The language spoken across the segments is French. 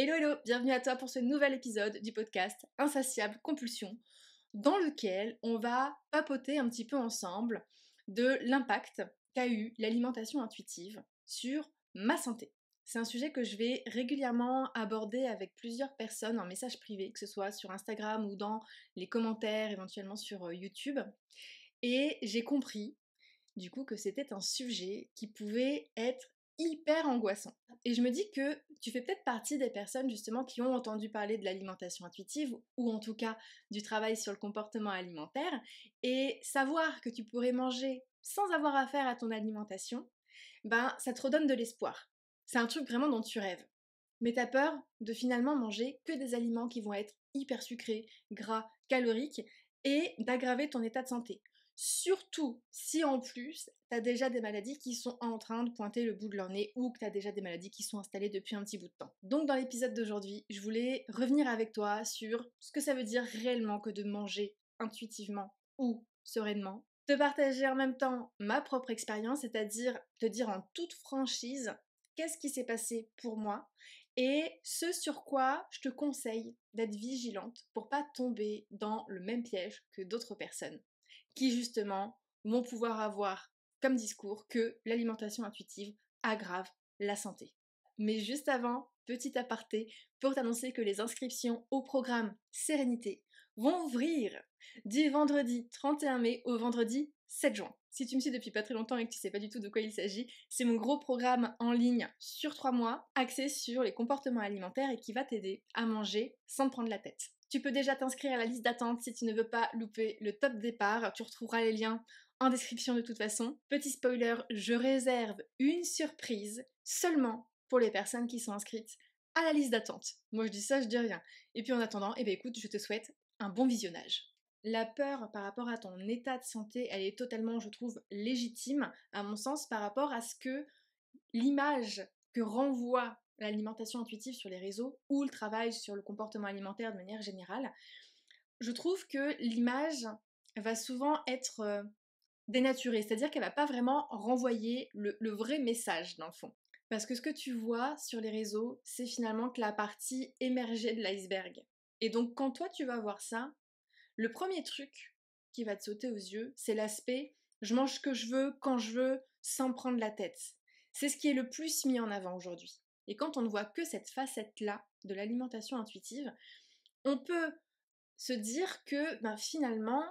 Hello hello, bienvenue à toi pour ce nouvel épisode du podcast Insatiable Compulsion, dans lequel on va papoter un petit peu ensemble de l'impact qu'a eu l'alimentation intuitive sur ma santé. C'est un sujet que je vais régulièrement aborder avec plusieurs personnes en message privé, que ce soit sur Instagram ou dans les commentaires, éventuellement sur YouTube. Et j'ai compris du coup que c'était un sujet qui pouvait être hyper angoissant. Et je me dis que tu fais peut-être partie des personnes justement qui ont entendu parler de l'alimentation intuitive ou en tout cas du travail sur le comportement alimentaire et savoir que tu pourrais manger sans avoir affaire à ton alimentation, ben ça te redonne de l'espoir. C'est un truc vraiment dont tu rêves. Mais t'as peur de finalement manger que des aliments qui vont être hyper sucrés, gras, caloriques et d'aggraver ton état de santé. Surtout si en plus t'as déjà des maladies qui sont en train de pointer le bout de leur nez ou que t'as déjà des maladies qui sont installées depuis un petit bout de temps. Donc dans l'épisode d'aujourd'hui, je voulais revenir avec toi sur ce que ça veut dire réellement que de manger intuitivement ou sereinement. Te partager en même temps ma propre expérience, c'est-à-dire te dire en toute franchise qu'est-ce qui s'est passé pour moi et ce sur quoi je te conseille d'être vigilante pour pas tomber dans le même piège que d'autres personnes qui justement vont pouvoir avoir comme discours que l'alimentation intuitive aggrave la santé. Mais juste avant, petit aparté pour t'annoncer que les inscriptions au programme Sérénité vont ouvrir du vendredi 31 mai au vendredi 7 juin. Si tu me suis depuis pas très longtemps et que tu sais pas du tout de quoi il s'agit, c'est mon gros programme en ligne sur 3 mois, axé sur les comportements alimentaires et qui va t'aider à manger sans te prendre la tête. Tu peux déjà t'inscrire à la liste d'attente si tu ne veux pas louper le top départ, tu retrouveras les liens en description de toute façon. Petit spoiler, je réserve une surprise seulement pour les personnes qui sont inscrites à la liste d'attente. Moi je dis ça, je dis rien. Et puis en attendant, eh bien écoute, je te souhaite un bon visionnage. La peur par rapport à ton état de santé, elle est totalement, je trouve, légitime, à mon sens, par rapport à ce que l'image que renvoie l'alimentation intuitive sur les réseaux ou le travail sur le comportement alimentaire de manière générale. Je trouve que l'image va souvent être dénaturée, c'est-à-dire qu'elle va pas vraiment renvoyer le vrai message dans le fond. Parce que ce que tu vois sur les réseaux, c'est finalement que la partie émergée de l'iceberg. Et donc quand toi tu vas voir ça, le premier truc qui va te sauter aux yeux, c'est l'aspect je mange ce que je veux, quand je veux, sans me prendre la tête. C'est ce qui est le plus mis en avant aujourd'hui. Et quand on ne voit que cette facette-là de l'alimentation intuitive, on peut se dire que finalement,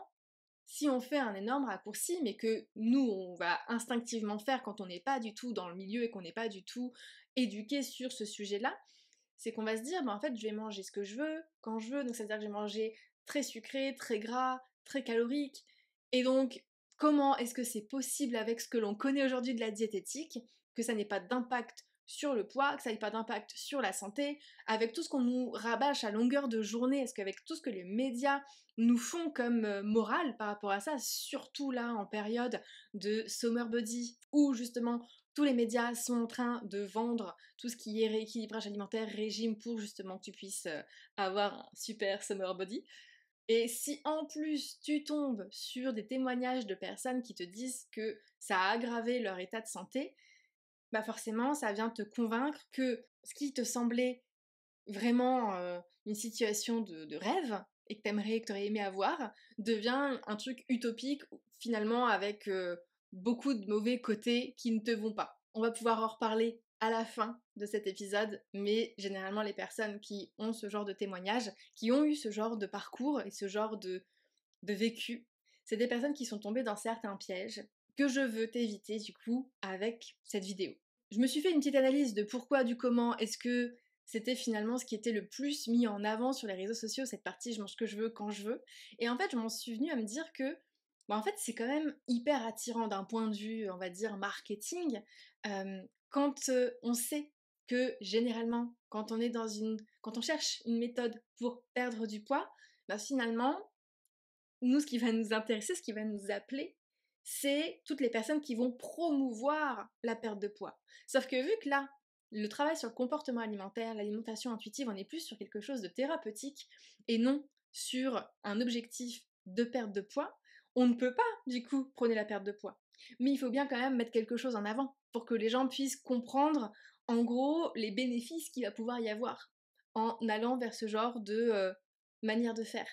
si on fait un énorme raccourci, mais que nous, on va instinctivement faire quand on n'est pas du tout dans le milieu et qu'on n'est pas du tout éduqué sur ce sujet-là, c'est qu'on va se dire, en fait, je vais manger ce que je veux, quand je veux, donc c'est-à-dire que je vais manger très sucré, très gras, très calorique, et donc, comment est-ce que c'est possible avec ce que l'on connaît aujourd'hui de la diététique, que ça n'ait pas d'impact sur le poids, que ça n'ait pas d'impact sur la santé, avec tout ce qu'on nous rabâche à longueur de journée, est-ce qu'avec tout ce que les médias nous font comme morale par rapport à ça, surtout là en période de summer body, où justement tous les médias sont en train de vendre tout ce qui est rééquilibrage alimentaire, régime pour justement que tu puisses avoir un super summer body. Et si en plus tu tombes sur des témoignages de personnes qui te disent que ça a aggravé leur état de santé, bah forcément ça vient te convaincre que ce qui te semblait vraiment une situation de rêve et que t'aurais aimé avoir, devient un truc utopique finalement avec beaucoup de mauvais côtés qui ne te vont pas. On va pouvoir en reparler à la fin de cet épisode, mais généralement les personnes qui ont ce genre de témoignage, qui ont eu ce genre de parcours et ce genre de vécu, c'est des personnes qui sont tombées dans certains pièges que je veux t'éviter du coup avec cette vidéo. Je me suis fait une petite analyse de pourquoi, du comment, est-ce que c'était finalement ce qui était le plus mis en avant sur les réseaux sociaux, cette partie je mange ce que je veux quand je veux. Et en fait, je m'en suis venue à me dire que en fait, c'est quand même hyper attirant d'un point de vue, on va dire, marketing, quand on sait que généralement, quand on cherche une méthode pour perdre du poids, finalement, nous, ce qui va nous intéresser, ce qui va nous appeler, c'est toutes les personnes qui vont promouvoir la perte de poids. Sauf que vu que là, le travail sur le comportement alimentaire, l'alimentation intuitive, on est plus sur quelque chose de thérapeutique et non sur un objectif de perte de poids, on ne peut pas, du coup, prôner la perte de poids. Mais il faut bien quand même mettre quelque chose en avant pour que les gens puissent comprendre, en gros, les bénéfices qu'il va pouvoir y avoir. en allant vers ce genre de manière de faire.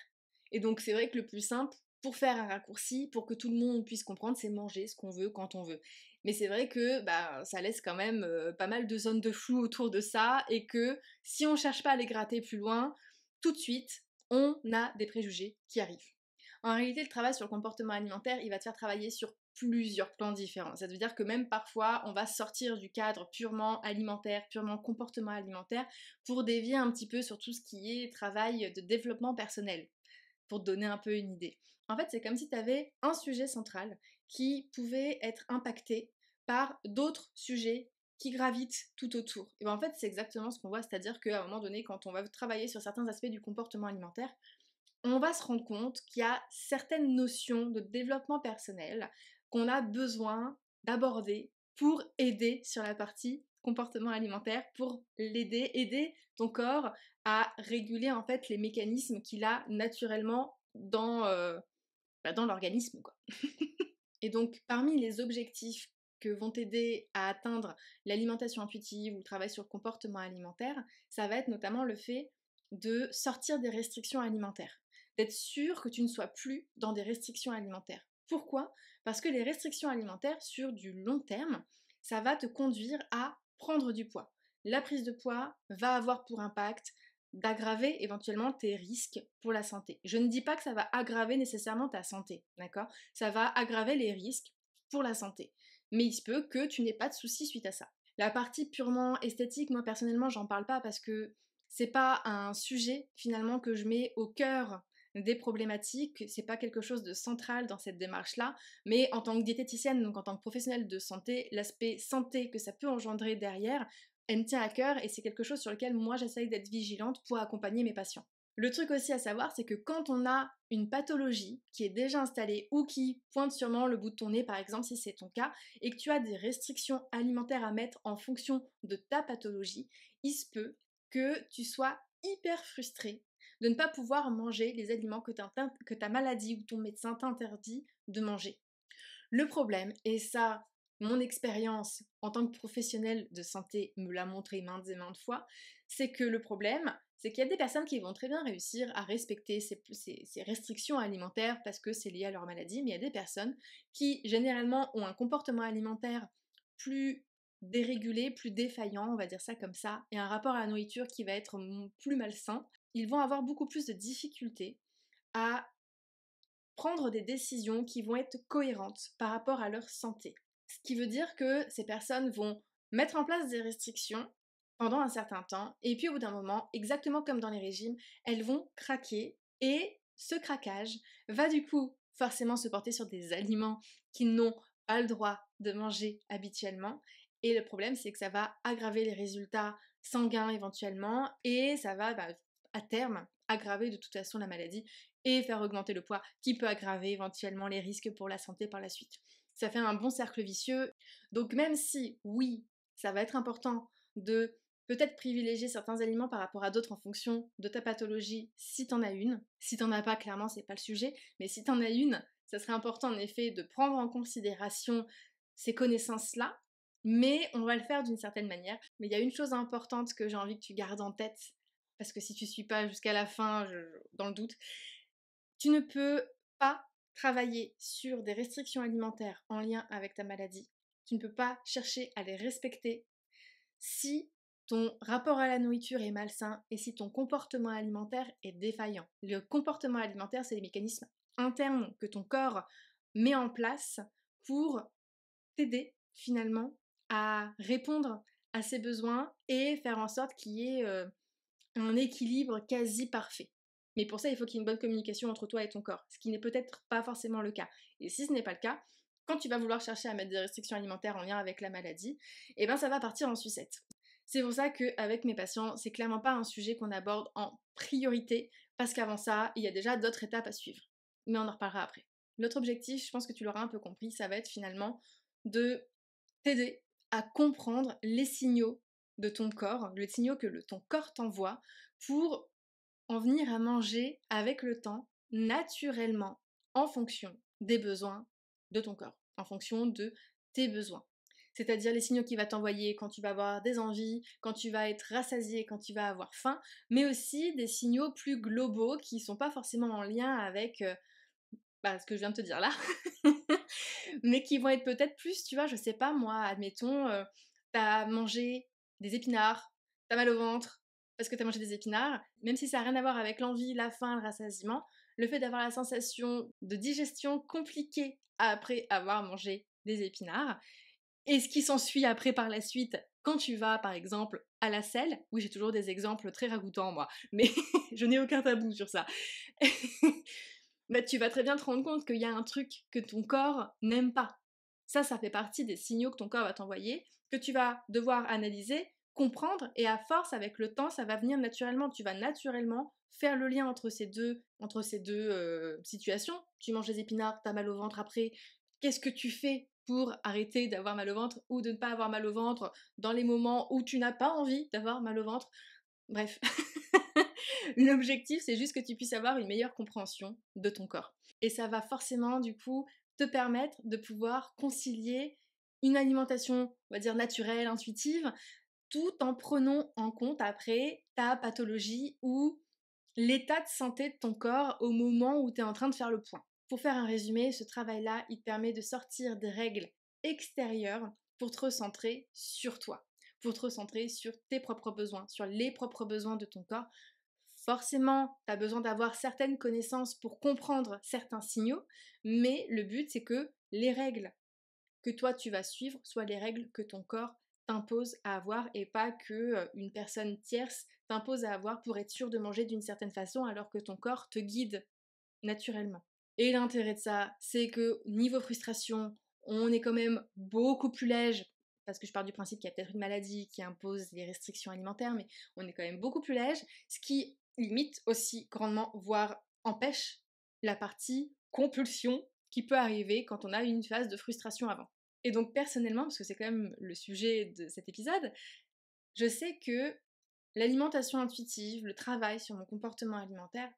Et donc c'est vrai que le plus simple, pour faire un raccourci, pour que tout le monde puisse comprendre, c'est manger ce qu'on veut quand on veut. Mais c'est vrai que ça laisse quand même pas mal de zones de flou autour de ça, et que si on cherche pas à les gratter plus loin, tout de suite, on a des préjugés qui arrivent. En réalité, le travail sur le comportement alimentaire, il va te faire travailler sur plusieurs plans différents. Ça veut dire que même parfois, on va sortir du cadre purement alimentaire, purement comportement alimentaire, pour dévier un petit peu sur tout ce qui est travail de développement personnel, pour te donner un peu une idée. En fait, c'est comme si tu avais un sujet central qui pouvait être impacté par d'autres sujets qui gravitent tout autour. Et en fait, c'est exactement ce qu'on voit, c'est-à-dire qu'à un moment donné, quand on va travailler sur certains aspects du comportement alimentaire, on va se rendre compte qu'il y a certaines notions de développement personnel qu'on a besoin d'aborder pour aider sur la partie comportement alimentaire, pour aider ton corps à réguler en fait les mécanismes qu'il a naturellement dans l'organisme, quoi. Et donc parmi les objectifs que vont t'aider à atteindre l'alimentation intuitive ou le travail sur le comportement alimentaire, ça va être notamment le fait de sortir des restrictions alimentaires, d'être sûr que tu ne sois plus dans des restrictions alimentaires. Pourquoi? Parce que les restrictions alimentaires sur du long terme, ça va te conduire à prendre du poids. La prise de poids va avoir pour impact d'aggraver éventuellement tes risques pour la santé. Je ne dis pas que ça va aggraver nécessairement ta santé, d'accord? Ça va aggraver les risques pour la santé. Mais il se peut que tu n'aies pas de soucis suite à ça. La partie purement esthétique, moi personnellement, j'en parle pas parce que c'est pas un sujet finalement que je mets au cœur des problématiques, c'est pas quelque chose de central dans cette démarche-là, mais en tant que diététicienne, donc en tant que professionnelle de santé, l'aspect santé que ça peut engendrer derrière, elle me tient à cœur et c'est quelque chose sur lequel moi j'essaye d'être vigilante pour accompagner mes patients. Le truc aussi à savoir, c'est que quand on a une pathologie qui est déjà installée ou qui pointe sûrement le bout de ton nez, par exemple, si c'est ton cas, et que tu as des restrictions alimentaires à mettre en fonction de ta pathologie, il se peut que tu sois hyper frustré de ne pas pouvoir manger les aliments que ta maladie ou ton médecin t'interdit de manger. Le problème, et ça, mon expérience en tant que professionnelle de santé me l'a montré maintes et maintes fois, c'est que le problème, c'est qu'il y a des personnes qui vont très bien réussir à respecter ces restrictions alimentaires parce que c'est lié à leur maladie, mais il y a des personnes qui généralement ont un comportement alimentaire plus dérégulé, plus défaillant, on va dire ça comme ça, et un rapport à la nourriture qui va être plus malsain. Ils vont avoir beaucoup plus de difficultés à prendre des décisions qui vont être cohérentes par rapport à leur santé. Ce qui veut dire que ces personnes vont mettre en place des restrictions pendant un certain temps, et puis au bout d'un moment, exactement comme dans les régimes, elles vont craquer, et ce craquage va du coup forcément se porter sur des aliments qu'ils n'ont pas le droit de manger habituellement, et le problème c'est que ça va aggraver les résultats sanguins éventuellement, et ça va à terme aggraver de toute façon la maladie et faire augmenter le poids, qui peut aggraver éventuellement les risques pour la santé par la suite. Ça fait un bon cercle vicieux. Donc même si, oui, ça va être important de peut-être privilégier certains aliments par rapport à d'autres en fonction de ta pathologie, si t'en as une. Si t'en as pas, clairement, c'est pas le sujet. Mais si t'en as une, ça serait important en effet de prendre en considération ces connaissances-là, mais on va le faire d'une certaine manière. Mais il y a une chose importante que j'ai envie que tu gardes en tête, parce que si tu suis pas jusqu'à la fin, dans le doute, tu ne peux pas travailler sur des restrictions alimentaires en lien avec ta maladie. Tu ne peux pas chercher à les respecter si ton rapport à la nourriture est malsain et si ton comportement alimentaire est défaillant. Le comportement alimentaire, c'est les mécanismes internes que ton corps met en place pour t'aider finalement à répondre à ses besoins et faire en sorte qu'il y ait un équilibre quasi parfait. Mais pour ça, il faut qu'il y ait une bonne communication entre toi et ton corps, ce qui n'est peut-être pas forcément le cas. Et si ce n'est pas le cas, quand tu vas vouloir chercher à mettre des restrictions alimentaires en lien avec la maladie, eh ben ça va partir en sucette. C'est pour ça qu'avec mes patients, c'est clairement pas un sujet qu'on aborde en priorité, parce qu'avant ça, il y a déjà d'autres étapes à suivre. Mais on en reparlera après. Notre objectif, je pense que tu l'auras un peu compris, ça va être finalement de t'aider à comprendre les signaux de ton corps, les signaux que ton corps t'envoie pour en venir à manger avec le temps, naturellement, en fonction des besoins de ton corps, en fonction de tes besoins. c'est-à-dire les signaux qu'il va t'envoyer quand tu vas avoir des envies, quand tu vas être rassasié, quand tu vas avoir faim, mais aussi des signaux plus globaux qui sont pas forcément en lien avec ce que je viens de te dire là, mais qui vont être peut-être plus, tu vois, je sais pas moi, admettons, t'as mangé des épinards, t'as mal au ventre parce que t'as mangé des épinards, même si ça a rien à voir avec l'envie, la faim, le rassasiement, le fait d'avoir la sensation de digestion compliquée après avoir mangé des épinards, et ce qui s'ensuit après par la suite, quand tu vas par exemple à la selle, oui j'ai toujours des exemples très ragoûtants moi, mais je n'ai aucun tabou sur ça, bah, tu vas très bien te rendre compte qu'il y a un truc que ton corps n'aime pas. Ça fait partie des signaux que ton corps va t'envoyer, que tu vas devoir analyser, comprendre, et à force, avec le temps, ça va venir naturellement. Tu vas naturellement faire le lien entre ces deux situations. Tu manges des épinards, t'as mal au ventre après. Qu'est-ce que tu fais pour arrêter d'avoir mal au ventre ou de ne pas avoir mal au ventre dans les moments où tu n'as pas envie d'avoir mal au ventre? Bref. L'objectif, c'est juste que tu puisses avoir une meilleure compréhension de ton corps. Et ça va forcément, du coup, te permettre de pouvoir concilier une alimentation, on va dire, naturelle, intuitive, tout en prenant en compte après ta pathologie ou l'état de santé de ton corps au moment où tu es en train de faire le point. Pour faire un résumé, ce travail-là, il te permet de sortir des règles extérieures pour te recentrer sur toi, pour te recentrer sur tes propres besoins, sur les propres besoins de ton corps. Forcément, tu as besoin d'avoir certaines connaissances pour comprendre certains signaux, mais le but, c'est que les règles que toi tu vas suivre soient les règles que ton corps t'impose à avoir et pas que une personne tierce t'impose à avoir pour être sûr de manger d'une certaine façon alors que ton corps te guide naturellement. Et l'intérêt de ça, c'est que niveau frustration, on est quand même beaucoup plus léger, parce que je pars du principe qu'il y a peut-être une maladie qui impose des restrictions alimentaires, mais on est quand même beaucoup plus léger, ce qui limite aussi grandement, voire empêche la partie compulsion qui peut arriver quand on a une phase de frustration avant. Et donc personnellement, parce que c'est quand même le sujet de cet épisode, je sais que l'alimentation intuitive, le travail sur mon comportement alimentaire,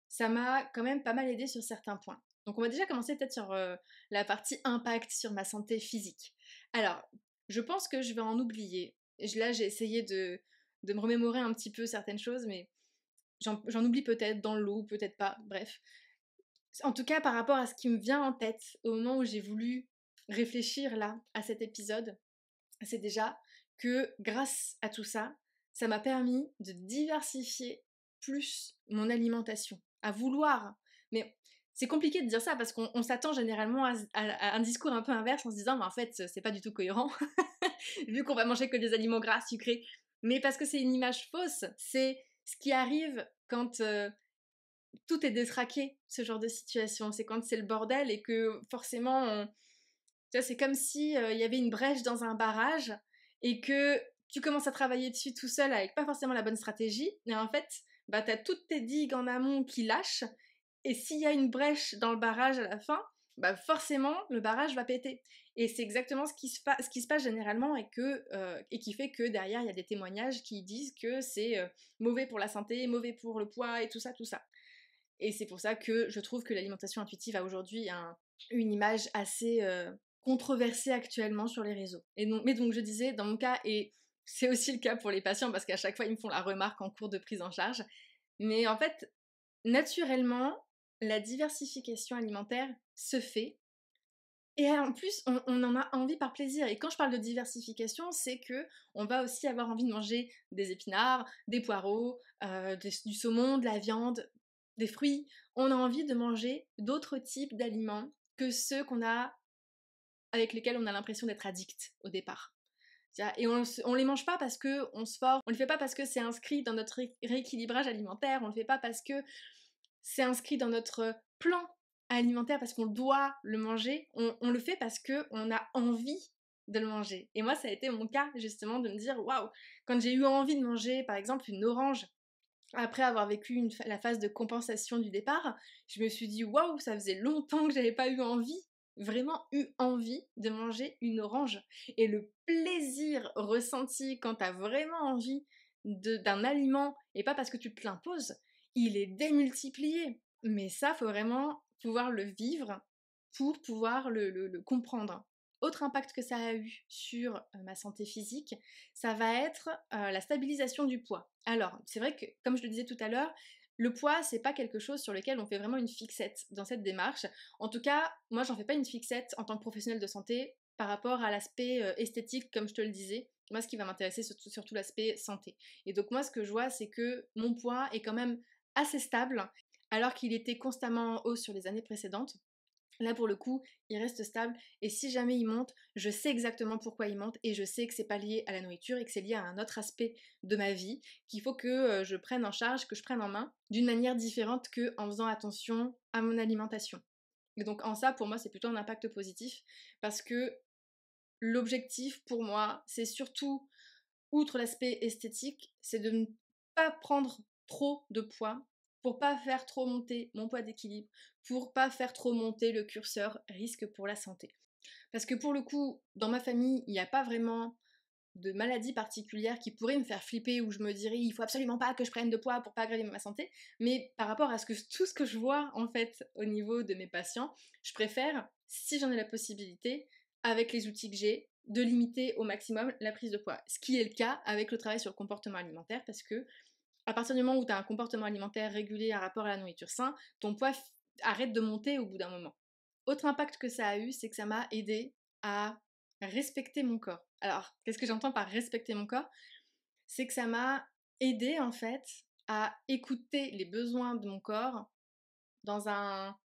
ça m'a quand même pas mal aidé sur certains points. Donc on va déjà commencer peut-être sur la partie impact sur ma santé physique. Alors, je pense que je vais en oublier. Là, j'ai essayé de me remémorer un petit peu certaines choses, mais j'en oublie peut-être dans l'eau, peut-être pas, bref. En tout cas, par rapport à ce qui me vient en tête au moment où j'ai voulu réfléchir là à cet épisode, c'est déjà que grâce à tout ça, ça m'a permis de diversifier plus mon alimentation, à vouloir. Mais c'est compliqué de dire ça parce qu'on s'attend généralement à un discours un peu inverse en se disant mais en fait c'est pas du tout cohérent vu qu'on va manger que des aliments gras sucrés. Mais parce que c'est une image fausse, c'est ce qui arrive quand tout est détraqué, ce genre de situation. C'est quand c'est le bordel et que forcément tu vois, c'est comme si il y avait une brèche dans un barrage et que tu commences à travailler dessus tout seul avec pas forcément la bonne stratégie. Et en fait, bah, t'as toutes tes digues en amont qui lâchent. Et s'il y a une brèche dans le barrage à la fin, bah forcément, le barrage va péter. Et c'est exactement ce qui se passe généralement et qui fait que derrière, il y a des témoignages qui disent que c'est mauvais pour la santé, mauvais pour le poids et tout ça, tout ça. Et c'est pour ça que je trouve que l'alimentation intuitive a aujourd'hui une image assez controversée actuellement sur les réseaux. Mais donc je disais, dans mon cas, et c'est aussi le cas pour les patients parce qu'à chaque fois ils me font la remarque en cours de prise en charge, mais en fait, naturellement, la diversification alimentaire se fait. Et en plus, on en a envie par plaisir. Et quand je parle de diversification, c'est que on va aussi avoir envie de manger des épinards, des poireaux, du saumon, de la viande, des fruits. On a envie de manger d'autres types d'aliments que ceux avec lesquels on a l'impression d'être addict au départ. Et on les mange pas parce que on se force, on le fait pas parce que c'est inscrit dans notre rééquilibrage alimentaire, on le fait pas parce que c'est inscrit dans notre plan alimentaire parce qu'on doit le manger, on le fait parce qu'on a envie de le manger. Et moi, ça a été mon cas, justement, de me dire, waouh, quand j'ai eu envie de manger, par exemple, une orange, après avoir vécu la phase de compensation du départ, je me suis dit, waouh, ça faisait longtemps que j'avais pas eu envie, vraiment eu envie de manger une orange. Et le plaisir ressenti quand t'as vraiment envie d'un aliment, et pas parce que tu te l'imposes, il est démultiplié. Mais ça, faut vraiment pouvoir le vivre pour pouvoir le comprendre. Autre impact que ça a eu sur ma santé physique, ça va être la stabilisation du poids. Alors, c'est vrai que, comme je le disais tout à l'heure, le poids, c'est pas quelque chose sur lequel on fait vraiment une fixette dans cette démarche. En tout cas, moi, j'en fais pas une fixette en tant que professionnelle de santé par rapport à l'aspect esthétique, comme je te le disais. Moi, ce qui va m'intéresser, c'est surtout l'aspect santé. Et donc, moi, ce que je vois, c'est que mon poids est quand même assez stable, alors qu'il était constamment en hausse sur les années précédentes. Là, pour le coup, il reste stable, et si jamais il monte, je sais exactement pourquoi il monte, et je sais que c'est pas lié à la nourriture, et que c'est lié à un autre aspect de ma vie, qu'il faut que je prenne en charge, que je prenne en main, d'une manière différente qu'en faisant attention à mon alimentation. Et donc en ça, pour moi, c'est plutôt un impact positif, parce que l'objectif, pour moi, c'est surtout, outre l'aspect esthétique, c'est de ne pas prendre trop de poids pour pas faire trop monter mon poids d'équilibre, pour pas faire trop monter le curseur risque pour la santé. Parce que pour le coup, dans ma famille, il n'y a pas vraiment de maladie particulière qui pourrait me faire flipper, où je me dirais il faut absolument pas que je prenne de poids pour pas aggraver ma santé, mais par rapport à tout ce que je vois en fait au niveau de mes patients, je préfère, si j'en ai la possibilité, avec les outils que j'ai, de limiter au maximum la prise de poids. Ce qui est le cas avec le travail sur le comportement alimentaire, parce que à partir du moment où tu as un comportement alimentaire régulier à rapport à la nourriture sain, ton poids arrête de monter au bout d'un moment. Autre impact que ça a eu, c'est que ça m'a aidé à respecter mon corps. Alors, qu'est-ce que j'entends par respecter mon corps? C'est que ça m'a aidé en fait à écouter les besoins de mon corps dans un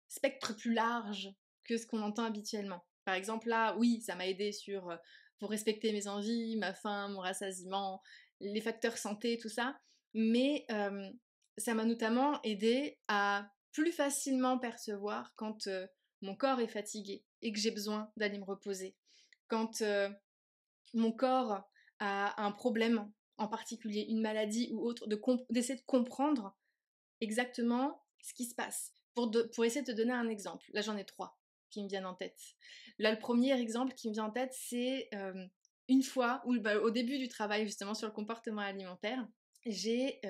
spectre plus large que ce qu'on entend habituellement. Par exemple, là, oui, ça m'a aidé pour respecter mes envies, ma faim, mon rassasiement, les facteurs santé, tout ça, mais ça m'a notamment aidé à plus facilement percevoir quand mon corps est fatigué et que j'ai besoin d'aller me reposer. Quand mon corps a un problème en particulier, une maladie ou autre, d'essayer de comprendre exactement ce qui se passe. Pour essayer de te donner un exemple, là j'en ai trois qui me viennent en tête. Là, le premier exemple qui me vient en tête, c'est une fois où, au début du travail justement sur le comportement alimentaire, j'ai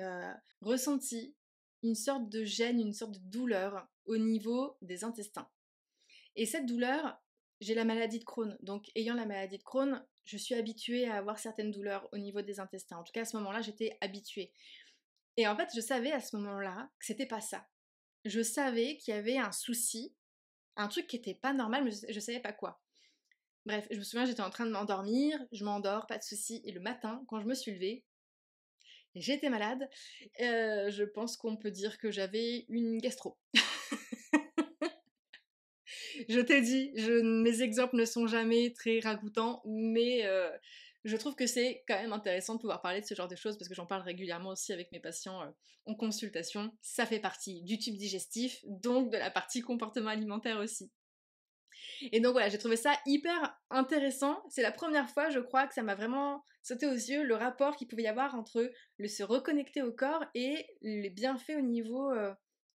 ressenti une sorte de gêne, une sorte de douleur au niveau des intestins. Et cette douleur, j'ai la maladie de Crohn. Donc, ayant la maladie de Crohn, je suis habituée à avoir certaines douleurs au niveau des intestins. En tout cas, à ce moment-là, j'étais habituée. Et en fait, je savais à ce moment-là que c'était pas ça. Je savais qu'il y avait un souci, un truc qui était pas normal, mais je savais pas quoi. Bref, je me souviens, j'étais en train de m'endormir, je m'endors, pas de souci. Et le matin, quand je me suis levée, j'étais malade. Je pense qu'on peut dire que j'avais une gastro. Je t'ai dit, mes exemples ne sont jamais très ragoûtants, mais je trouve que c'est quand même intéressant de pouvoir parler de ce genre de choses parce que j'en parle régulièrement aussi avec mes patients en consultation. Ça fait partie du tube digestif, donc de la partie comportement alimentaire aussi. Et donc voilà, j'ai trouvé ça hyper intéressant. C'est la première fois, je crois, que ça m'a vraiment sauté aux yeux le rapport qu'il pouvait y avoir entre le se reconnecter au corps et les bienfaits au niveau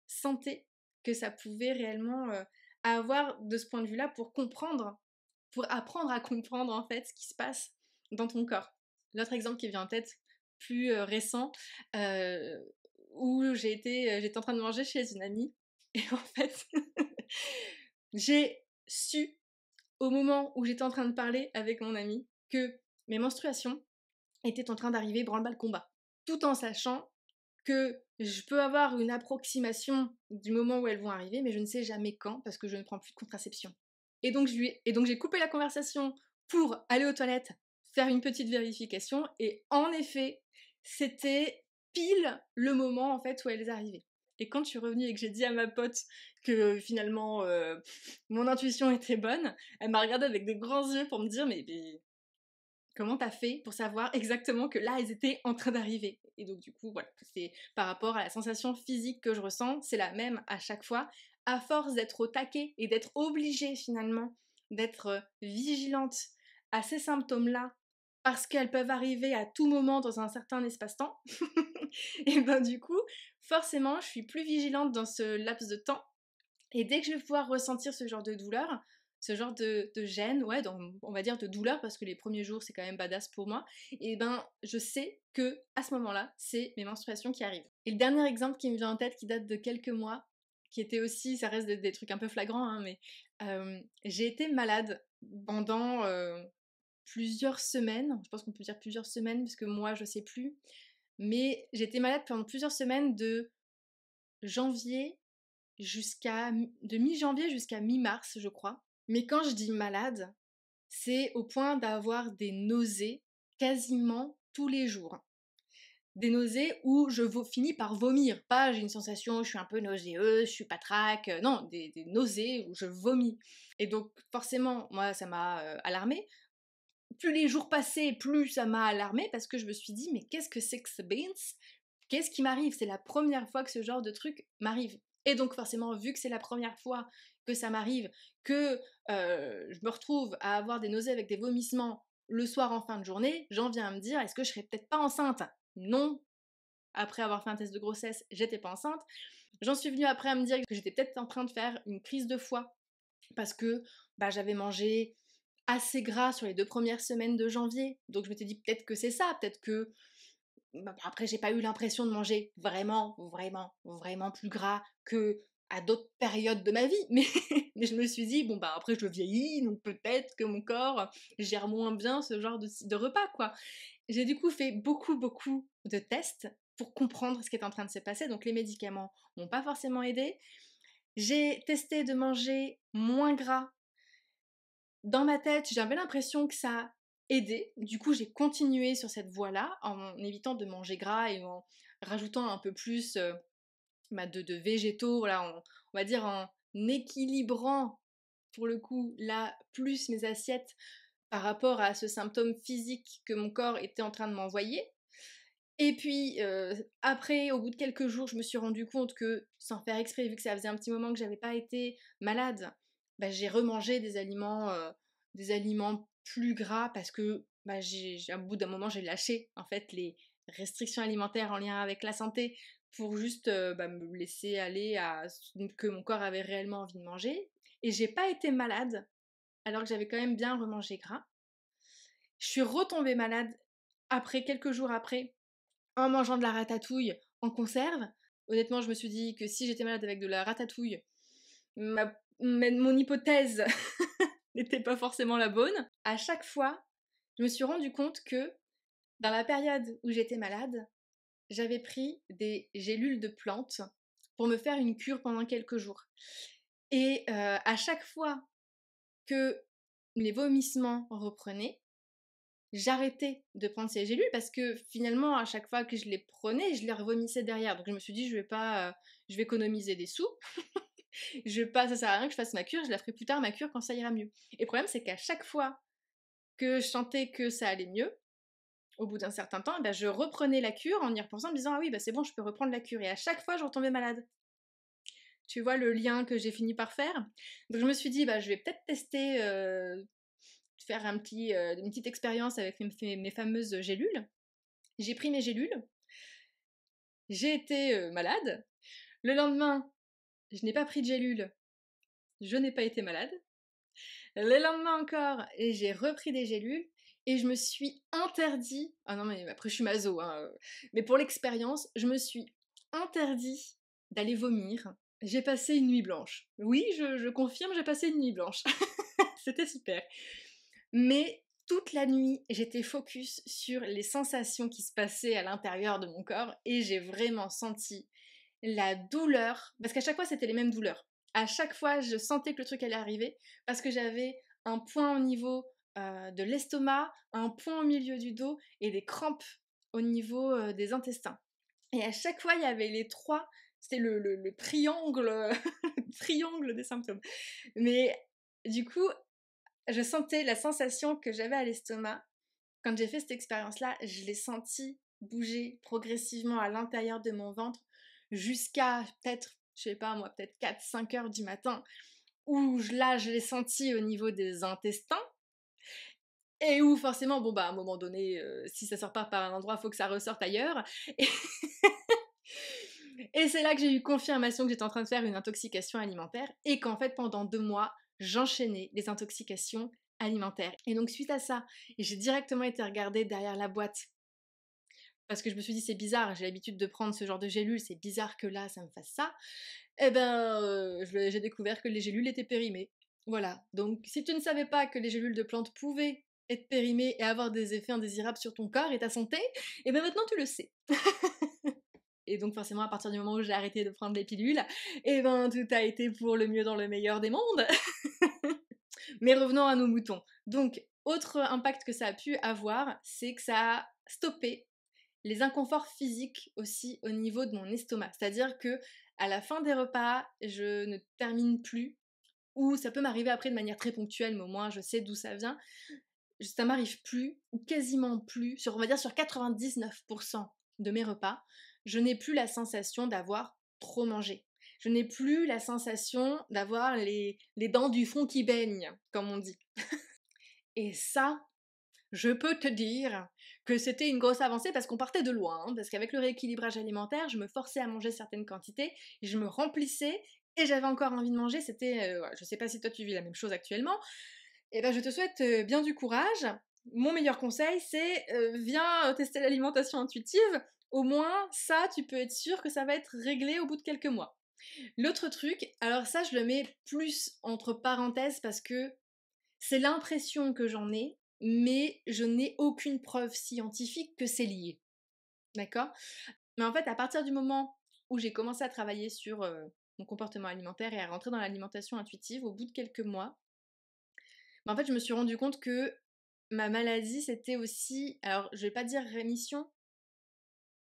santé que ça pouvait réellement avoir de ce point de vue-là pour comprendre, pour apprendre à comprendre en fait ce qui se passe dans ton corps. L'autre exemple qui vient en tête, plus récent, euh, où j'étais en train de manger chez une amie et en fait j'ai su au moment où j'étais en train de parler avec mon amie que mes menstruations étaient en train d'arriver branle-bas le combat, tout en sachant que je peux avoir une approximation du moment où elles vont arriver, mais je ne sais jamais quand parce que je ne prends plus de contraception. Et donc j'ai coupé la conversation pour aller aux toilettes, faire une petite vérification, et en effet, c'était pile le moment en fait où elles arrivaient. Et quand je suis revenue et que j'ai dit à ma pote que finalement mon intuition était bonne, elle m'a regardée avec des grands yeux pour me dire mais comment t'as fait pour savoir exactement que là, elles étaient en train d'arriver? Et donc, du coup, voilà, c'est par rapport à la sensation physique que je ressens, c'est la même à chaque fois. À force d'être au taquet et d'être obligée finalement d'être vigilante à ces symptômes-là, parce qu'elles peuvent arriver à tout moment dans un certain espace-temps, et ben du coup, forcément, je suis plus vigilante dans ce laps de temps. Et dès que je vais pouvoir ressentir ce genre de douleur, ce genre de gêne, ouais, on va dire de douleur, parce que les premiers jours c'est quand même badass pour moi, et ben je sais que à ce moment-là, c'est mes menstruations qui arrivent. Et le dernier exemple qui me vient en tête, qui date de quelques mois, qui était aussi, ça reste des trucs un peu flagrants, hein, mais j'ai été malade pendant plusieurs semaines, je pense qu'on peut dire plusieurs semaines, parce que moi je sais plus, mais j'étais malade pendant plusieurs semaines janvier de mi-janvier jusqu'à mi-mars, je crois. Mais quand je dis malade, c'est au point d'avoir des nausées quasiment tous les jours. Des nausées où je finis par vomir. Pas j'ai une sensation, je suis un peu nauséeuse, je suis patraque. Non, des nausées où je vomis. Et donc forcément, moi ça m'a alarmée. Plus les jours passaient, plus ça m'a alarmée parce que je me suis dit mais qu'est-ce que c'est que ce beans? Qu'est-ce qui m'arrive? C'est la première fois que ce genre de truc m'arrive. Et donc forcément, vu que c'est la première fois que ça m'arrive, que je me retrouve à avoir des nausées avec des vomissements le soir en fin de journée, j'en viens à me dire, est-ce que je serais peut-être pas enceinte? Non, après avoir fait un test de grossesse, j'étais pas enceinte. J'en suis venue après à me dire que j'étais peut-être en train de faire une crise de foie parce que j'avais mangé assez gras sur les 2 premières semaines de janvier. Donc je m'étais dit peut-être que c'est ça, peut-être que après, j'ai pas eu l'impression de manger vraiment, vraiment, vraiment plus gras que à d'autres périodes de ma vie, mais, mais je me suis dit, bon, après, je vieillis, donc peut-être que mon corps gère moins bien ce genre de repas, quoi. J'ai du coup fait beaucoup, beaucoup de tests pour comprendre ce qui est en train de se passer, donc les médicaments m'ont pas forcément aidé. J'ai testé de manger moins gras. Dans ma tête, j'avais l'impression que ça aidait. Du coup, j'ai continué sur cette voie-là, en évitant de manger gras et en rajoutant un peu plus de végétaux, voilà, on va dire en équilibrant, pour le coup, là, plus mes assiettes par rapport à ce symptôme physique que mon corps était en train de m'envoyer. Et puis, après, au bout de quelques jours, je me suis rendu compte que, sans faire exprès, vu que ça faisait un petit moment que j'avais pas été malade, j'ai remangé des aliments plus gras parce que, au bout d'un moment, j'ai lâché, en fait, les restrictions alimentaires en lien avec la santé pour juste, me laisser aller à ce que mon corps avait réellement envie de manger. Et j'ai pas été malade, alors que j'avais quand même bien remangé gras. Je suis retombée malade après, quelques jours après, en mangeant de la ratatouille en conserve. Honnêtement, je me suis dit que si j'étais malade avec de la ratatouille, mon hypothèse n'était pas forcément la bonne. À chaque fois, je me suis rendu compte que dans la période où j'étais malade, j'avais pris des gélules de plantes pour me faire une cure pendant quelques jours. Et à chaque fois que les vomissements reprenaient, j'arrêtais de prendre ces gélules parce que finalement, à chaque fois que je les prenais, je les revomissais derrière. Donc je me suis dit, je vais économiser des sous. Ça sert à rien que je fasse ma cure, je la ferai plus tard ma cure quand ça ira mieux. Et le problème, c'est qu'à chaque fois que je sentais que ça allait mieux, au bout d'un certain temps, je reprenais la cure en y repensant, en me disant, ah oui, c'est bon, je peux reprendre la cure. Et à chaque fois, je retombais malade. Tu vois le lien que j'ai fini par faire? Donc je me suis dit, je vais peut-être tester faire une petite expérience avec mes fameuses gélules. J'ai pris mes gélules, j'ai été malade. Le lendemain, je n'ai pas pris de gélules, je n'ai pas été malade. Le lendemain encore, j'ai repris des gélules et je me suis interdit. Ah non, mais après, je suis maso, hein, mais pour l'expérience, je me suis interdit d'aller vomir. J'ai passé une nuit blanche. Oui, je confirme, j'ai passé une nuit blanche. C'était super. Mais toute la nuit, j'étais focus sur les sensations qui se passaient à l'intérieur de mon corps et j'ai vraiment senti la douleur, parce qu'à chaque fois c'était les mêmes douleurs. À chaque fois, je sentais que le truc allait arriver parce que j'avais un point au niveau de l'estomac, un point au milieu du dos et des crampes au niveau des intestins. Et à chaque fois, il y avait les trois, c'était le triangle, le triangle des symptômes. Mais du coup, je sentais la sensation que j'avais à l'estomac. Quand j'ai fait cette expérience-là, je l'ai senti bouger progressivement à l'intérieur de mon ventre jusqu'à peut-être, je sais pas moi, peut-être 4-5 heures du matin, où là, je l'ai senti au niveau des intestins. Et où forcément, à un moment donné, si ça sort pas par un endroit, il faut que ça ressorte ailleurs. Et, et c'est là que j'ai eu confirmation que j'étais en train de faire une intoxication alimentaire et qu'en fait, pendant 2 mois, j'enchaînais les intoxications alimentaires. Et donc, suite à ça, j'ai directement été regarder derrière la boîte parce que je me suis dit c'est bizarre, j'ai l'habitude de prendre ce genre de gélules, c'est bizarre que là ça me fasse ça, et ben j'ai découvert que les gélules étaient périmées. Voilà, donc si tu ne savais pas que les gélules de plantes pouvaient être périmées et avoir des effets indésirables sur ton corps et ta santé, et ben maintenant tu le sais. Et donc forcément à partir du moment où j'ai arrêté de prendre les pilules, et ben tout a été pour le mieux dans le meilleur des mondes. Mais revenons à nos moutons. Donc autre impact que ça a pu avoir, c'est que ça a stoppé les inconforts physiques aussi au niveau de mon estomac. C'est-à-dire que à la fin des repas, je ne termine plus, ou ça peut m'arriver après de manière très ponctuelle, mais au moins je sais d'où ça vient. Ça m'arrive plus, ou quasiment plus, on va dire sur 99% de mes repas, je n'ai plus la sensation d'avoir trop mangé. Je n'ai plus la sensation d'avoir les dents du fond qui baignent, comme on dit. Et ça, je peux te dire que c'était une grosse avancée parce qu'on partait de loin, hein, parce qu'avec le rééquilibrage alimentaire, je me forçais à manger certaines quantités, je me remplissais et j'avais encore envie de manger. C'était, je sais pas si toi tu vis la même chose actuellement, et ben je te souhaite bien du courage. Mon meilleur conseil, c'est viens tester l'alimentation intuitive. Au moins, ça, tu peux être sûr que ça va être réglé au bout de quelques mois. L'autre truc, alors ça, je le mets plus entre parenthèses parce que c'est l'impression que j'en ai, mais je n'ai aucune preuve scientifique que c'est lié. D'accord? Mais en fait, à partir du moment où j'ai commencé à travailler sur mon comportement alimentaire et à rentrer dans l'alimentation intuitive, au bout de quelques mois, en fait, je me suis rendu compte que ma maladie, c'était aussi, alors je vais pas dire rémission,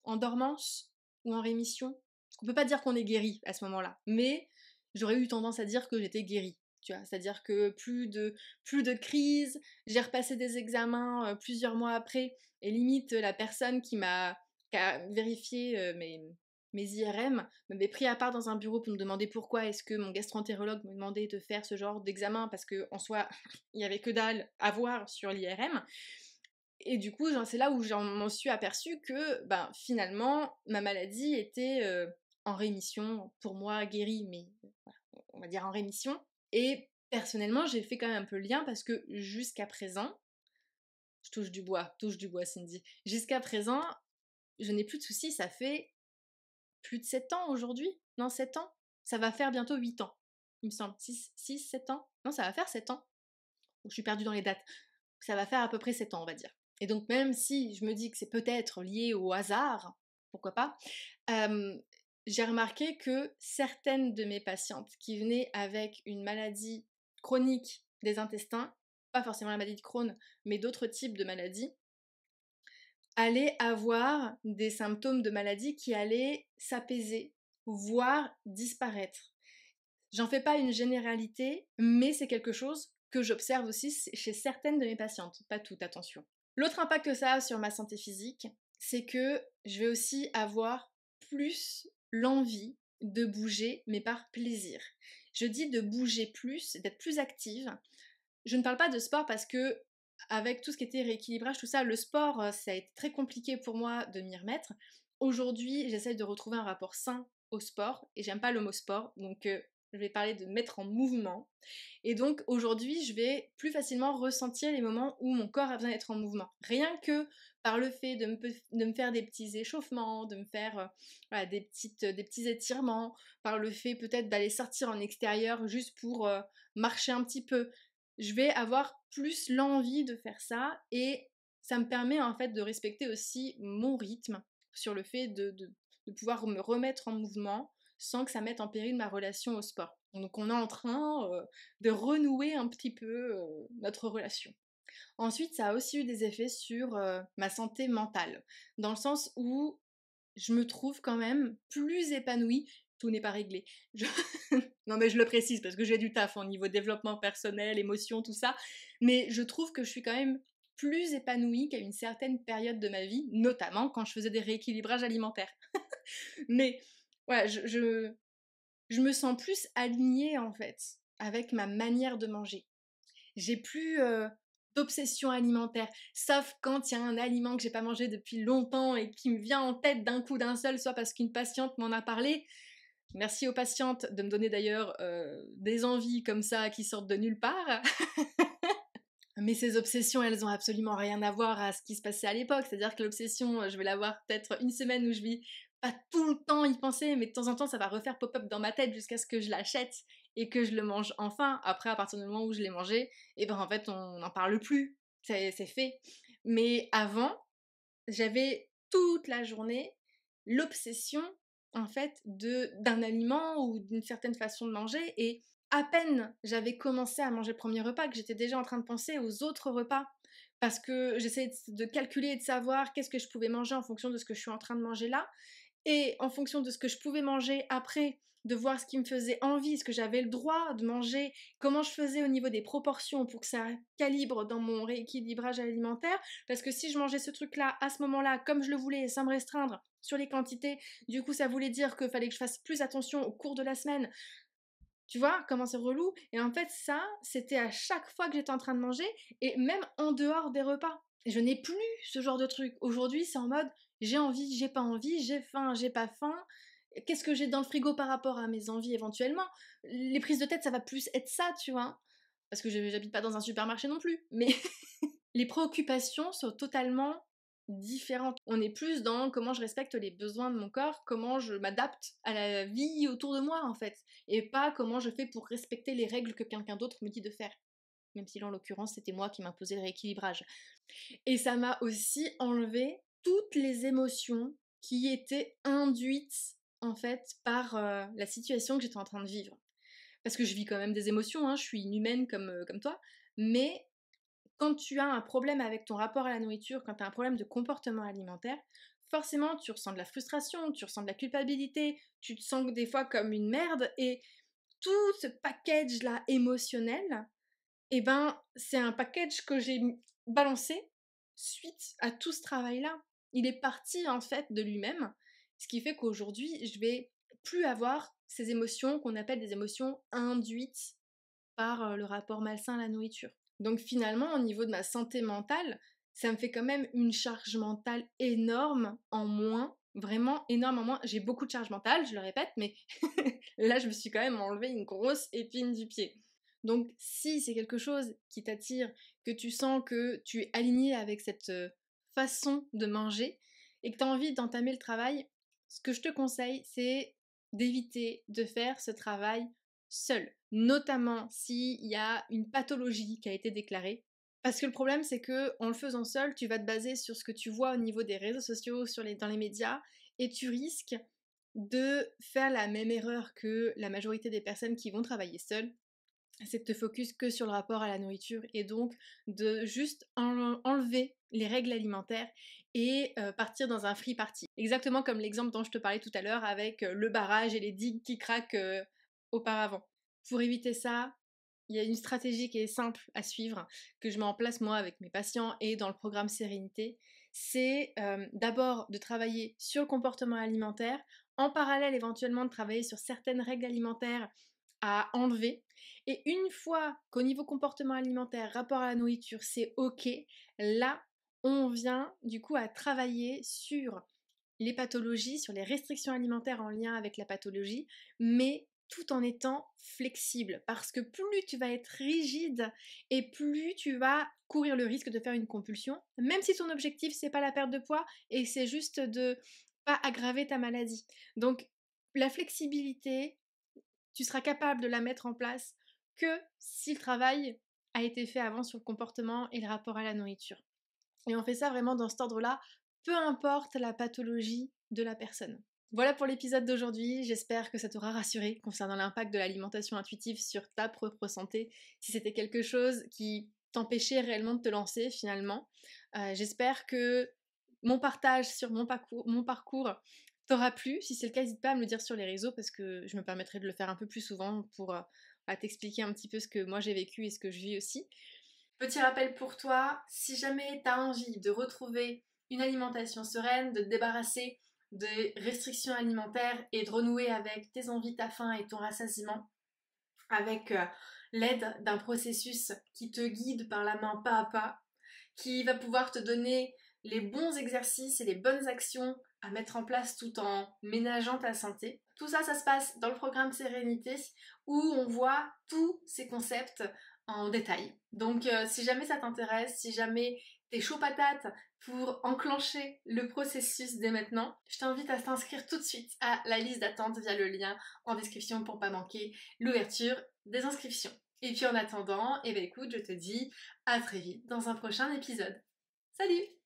en dormance ou en rémission. Parce qu'on peut pas dire qu'on est guéri à ce moment-là, mais j'aurais eu tendance à dire que j'étais guérie. Tu vois, c'est-à-dire que plus de crises, j'ai repassé des examens plusieurs mois après, et limite la personne qui a vérifié mes IRM m'avait pris à part dans un bureau pour me demander pourquoi est-ce que mon gastro-entérologue me demandait de faire ce genre d'examen, parce que en soi, il n'y avait que dalle à voir sur l'IRM. Et du coup, c'est là où j'en m'en suis aperçue que ben, finalement, ma maladie était en rémission, pour moi guérie, mais voilà, on va dire en rémission. Et personnellement, j'ai fait quand même un peu le lien parce que jusqu'à présent, je touche du bois Cindy, jusqu'à présent, je n'ai plus de soucis, ça fait plus de 7 ans aujourd'hui. Non, 7 ans. Ça va faire bientôt 8 ans, il me semble. 7 ans. Non, ça va faire 7 ans. Je suis perdue dans les dates. Ça va faire à peu près 7 ans, on va dire. Et donc même si je me dis que c'est peut-être lié au hasard, pourquoi pas, j'ai remarqué que certaines de mes patientes qui venaient avec une maladie chronique des intestins, pas forcément la maladie de Crohn, mais d'autres types de maladies, allaient avoir des symptômes de maladie qui allaient s'apaiser, voire disparaître. J'en fais pas une généralité, mais c'est quelque chose que j'observe aussi chez certaines de mes patientes, pas toutes, attention. L'autre impact que ça a sur ma santé physique, c'est que je vais aussi avoir plus l'envie de bouger, mais par plaisir. Je dis de bouger plus, d'être plus active. Je ne parle pas de sport parce que, avec tout ce qui était rééquilibrage, tout ça, le sport, ça a été très compliqué pour moi de m'y remettre. Aujourd'hui, j'essaie de retrouver un rapport sain au sport, et j'aime pas le mot sport, donc je vais parler de mettre en mouvement. Et donc aujourd'hui, je vais plus facilement ressentir les moments où mon corps a besoin d'être en mouvement. Rien que par le fait de me faire des petits échauffements, de me faire voilà, des petits étirements, par le fait peut-être d'aller sortir en extérieur juste pour marcher un petit peu. Je vais avoir plus l'envie de faire ça, et ça me permet en fait de respecter aussi mon rythme sur le fait de pouvoir me remettre en mouvement sans que ça mette en péril ma relation au sport. Donc on est en train de renouer un petit peu notre relation. Ensuite, ça a aussi eu des effets sur ma santé mentale, dans le sens où je me trouve quand même plus épanouie. Tout n'est pas réglé. Je... non mais je le précise parce que j'ai du taf au niveau développement personnel, émotion, tout ça. Mais je trouve que je suis quand même plus épanouie qu'à une certaine période de ma vie, notamment quand je faisais des rééquilibrages alimentaires. Mais voilà, je me sens plus alignée en fait avec ma manière de manger. J'ai plus d'obsession alimentaire, sauf quand il y a un aliment que j'ai pas mangé depuis longtemps et qui me vient en tête d'un coup d'un seul, soit parce qu'une patiente m'en a parlé. Merci aux patientes de me donner d'ailleurs des envies comme ça qui sortent de nulle part. Mais ces obsessions, elles ont absolument rien à voir à ce qui se passait à l'époque. C'est-à-dire que l'obsession, je vais l'avoir peut-être une semaine où je vais pas tout le temps y penser, mais de temps en temps, ça va refaire pop-up dans ma tête jusqu'à ce que je l'achète et que je le mange enfin. Après, à partir du moment où je l'ai mangé, et ben en fait, on n'en parle plus. C'est fait. Mais avant, j'avais toute la journée l'obsession, en fait, d'un aliment ou d'une certaine façon de manger, et à peine j'avais commencé à manger le premier repas que j'étais déjà en train de penser aux autres repas, parce que j'essayais de calculer et de savoir qu'est-ce que je pouvais manger en fonction de ce que je suis en train de manger là, et en fonction de ce que je pouvais manger après, de voir ce qui me faisait envie, ce que j'avais le droit de manger, comment je faisais au niveau des proportions pour que ça calibre dans mon rééquilibrage alimentaire, parce que si je mangeais ce truc-là à ce moment-là, comme je le voulais, sans me restreindre sur les quantités, du coup ça voulait dire qu'il fallait que je fasse plus attention au cours de la semaine. Tu vois comment c'est relou? Et en fait, ça, c'était à chaque fois que j'étais en train de manger, et même en dehors des repas. Je n'ai plus ce genre de truc. Aujourd'hui, c'est en mode, j'ai envie, j'ai pas envie, j'ai faim, j'ai pas faim. Qu'est-ce que j'ai dans le frigo par rapport à mes envies éventuellement? Les prises de tête, ça va plus être ça, tu vois. Parce que j'habite pas dans un supermarché non plus. Mais les préoccupations sont totalement différentes. On est plus dans comment je respecte les besoins de mon corps, comment je m'adapte à la vie autour de moi en fait, et pas comment je fais pour respecter les règles que quelqu'un d'autre me dit de faire. Même si là, en l'occurrence, c'était moi qui m'imposais le rééquilibrage. Et ça m'a aussi enlevé toutes les émotions qui étaient induites en fait par la situation que j'étais en train de vivre. Parce que je vis quand même des émotions, hein, je suis une humaine comme toi, mais quand tu as un problème avec ton rapport à la nourriture, quand tu as un problème de comportement alimentaire, forcément tu ressens de la frustration, tu ressens de la culpabilité, tu te sens des fois comme une merde, et tout ce package-là émotionnel, eh ben c'est un package que j'ai balancé suite à tout ce travail-là. Il est parti en fait de lui-même, ce qui fait qu'aujourd'hui je vais plus avoir ces émotions qu'on appelle des émotions induites par le rapport malsain à la nourriture. Donc finalement, au niveau de ma santé mentale, ça me fait quand même une charge mentale énorme en moins, vraiment énorme en moins. J'ai beaucoup de charge mentale, je le répète, mais là, je me suis quand même enlevé une grosse épine du pied. Donc si c'est quelque chose qui t'attire, que tu sens que tu es aligné avec cette façon de manger et que tu as envie d'entamer le travail, ce que je te conseille, c'est d'éviter de faire ce travail seul, notamment s'il y a une pathologie qui a été déclarée. Parce que le problème, c'est que en le faisant seul, tu vas te baser sur ce que tu vois au niveau des réseaux sociaux, dans les médias, et tu risques de faire la même erreur que la majorité des personnes qui vont travailler seules, c'est de te focus que sur le rapport à la nourriture, et donc de juste enlever les règles alimentaires et partir dans un free party. Exactement comme l'exemple dont je te parlais tout à l'heure avec le barrage et les digues qui craquent auparavant. Pour éviter ça, il y a une stratégie qui est simple à suivre, que je mets en place moi avec mes patients et dans le programme Sérénité. C'est d'abord de travailler sur le comportement alimentaire, en parallèle éventuellement de travailler sur certaines règles alimentaires à enlever. Et une fois qu'au niveau comportement alimentaire, rapport à la nourriture, c'est ok, là, on vient du coup à travailler sur les pathologies, sur les restrictions alimentaires en lien avec la pathologie, mais tout en étant flexible. Parce que plus tu vas être rigide et plus tu vas courir le risque de faire une compulsion, même si ton objectif c'est pas la perte de poids et c'est juste de pas aggraver ta maladie. Donc la flexibilité, tu seras capable de la mettre en place que si le travail a été fait avant sur le comportement et le rapport à la nourriture. Et on fait ça vraiment dans cet ordre-là, peu importe la pathologie de la personne. Voilà pour l'épisode d'aujourd'hui, j'espère que ça t'aura rassuré concernant l'impact de l'alimentation intuitive sur ta propre santé, si c'était quelque chose qui t'empêchait réellement de te lancer finalement. J'espère que mon partage sur mon parcours t'aura plu. Si c'est le cas, n'hésite pas à me le dire sur les réseaux, parce que je me permettrai de le faire un peu plus souvent pour t'expliquer un petit peu ce que moi j'ai vécu et ce que je vis aussi. Petit rappel pour toi, si jamais tu as envie de retrouver une alimentation sereine, de te débarrasser des restrictions alimentaires et de renouer avec tes envies, ta faim et ton rassasiement, avec l'aide d'un processus qui te guide par la main pas à pas, qui va pouvoir te donner les bons exercices et les bonnes actions à mettre en place tout en ménageant ta santé. Tout ça, ça se passe dans le programme Sérénité, où on voit tous ces concepts en détail. Donc si jamais ça t'intéresse, si jamais t'es chaud patate pour enclencher le processus dès maintenant, je t'invite à t'inscrire tout de suite à la liste d'attente via le lien en description pour pas manquer l'ouverture des inscriptions. Et puis en attendant, eh ben écoute, je te dis à très vite dans un prochain épisode. Salut!